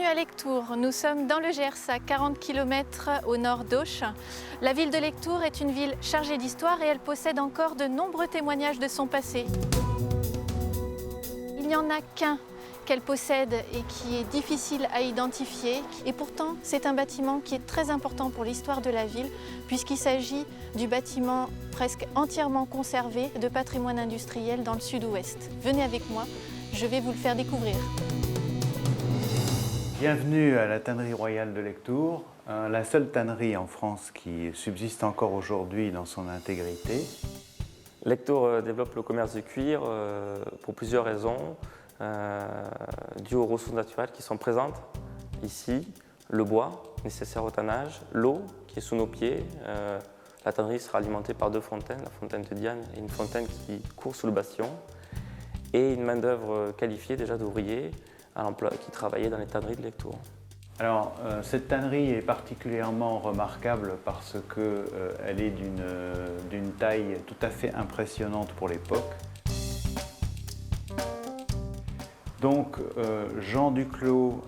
à Lectoure. Nous sommes dans le Gers, à 40 km au nord d'Auch. La ville de Lectoure est une ville chargée d'histoire et elle possède encore de nombreux témoignages de son passé. Il n'y en a qu'un qu'elle possède et qui est difficile à identifier. Et pourtant, c'est un bâtiment qui est très important pour l'histoire de la ville, puisqu'il s'agit du bâtiment presque entièrement conservé de patrimoine industriel dans le sud-ouest. Venez avec moi, je vais vous le faire découvrir. Bienvenue à la tannerie royale de Lectoure, la seule tannerie en France qui subsiste encore aujourd'hui dans son intégrité. Lectoure développe le commerce du cuir pour plusieurs raisons, dues aux ressources naturelles qui sont présentes ici, le bois nécessaire au tannage, l'eau qui est sous nos pieds. La tannerie sera alimentée par deux fontaines, la fontaine de Diane et une fontaine qui court sous le bastion, et une main-d'œuvre qualifiée déjà d'ouvriers qui travaillaient dans les tanneries de Lectoure. Alors, cette tannerie est particulièrement remarquable parce qu'elle est d'une taille tout à fait impressionnante pour l'époque. Donc, Jean Duclos,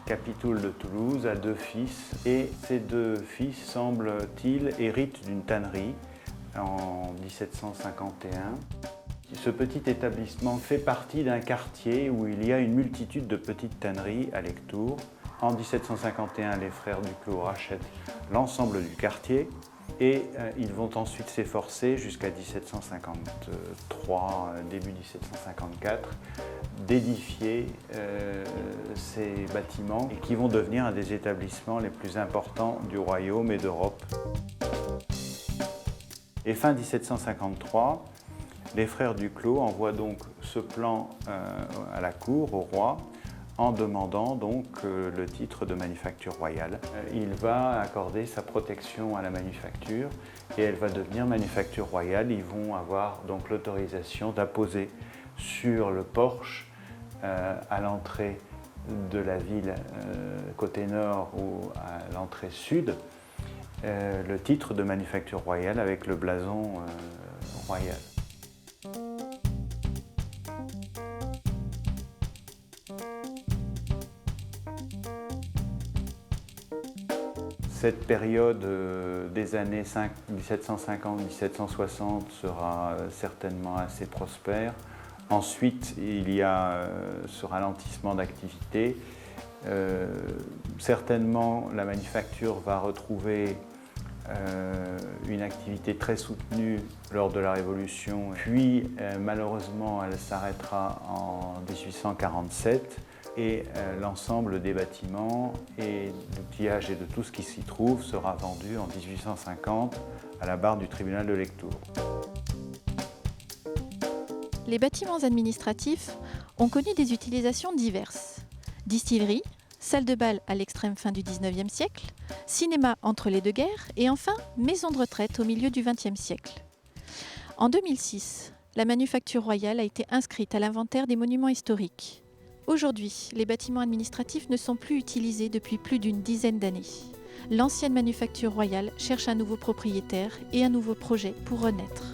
capitoul de Toulouse, a deux fils et ces deux fils, semble-t-il, héritent d'une tannerie en 1751. Ce petit établissement fait partie d'un quartier où il y a une multitude de petites tanneries à Lectoure. En 1751, les frères Duclos rachètent l'ensemble du quartier et ils vont ensuite s'efforcer jusqu'à 1753, début 1754, d'édifier ces bâtiments qui vont devenir un des établissements les plus importants du royaume et d'Europe. Et fin 1753, les frères Duclos envoient donc ce plan à la cour, au roi, en demandant donc le titre de manufacture royale. Il va accorder sa protection à la manufacture et elle va devenir manufacture royale. Ils vont avoir donc l'autorisation d'apposer sur le porche à l'entrée de la ville côté nord ou à l'entrée sud le titre de manufacture royale avec le blason royal. Cette période des années 1750-1760 sera certainement assez prospère. Ensuite, il y a ce ralentissement d'activité. Certainement, la manufacture va retrouver une activité très soutenue lors de la Révolution. Puis, malheureusement, elle s'arrêtera en 1847. Et l'ensemble des bâtiments et l'outillage et de tout ce qui s'y trouve sera vendu en 1850 à la barre du tribunal de Lectoure. Les bâtiments administratifs ont connu des utilisations diverses. Distillerie, salle de bal à l'extrême fin du XIXe siècle, cinéma entre les deux guerres et enfin maison de retraite au milieu du XXe siècle. En 2006, la manufacture royale a été inscrite à l'inventaire des monuments historiques. Aujourd'hui, les bâtiments administratifs ne sont plus utilisés depuis plus d'une dizaine d'années. L'ancienne manufacture royale cherche un nouveau propriétaire et un nouveau projet pour renaître.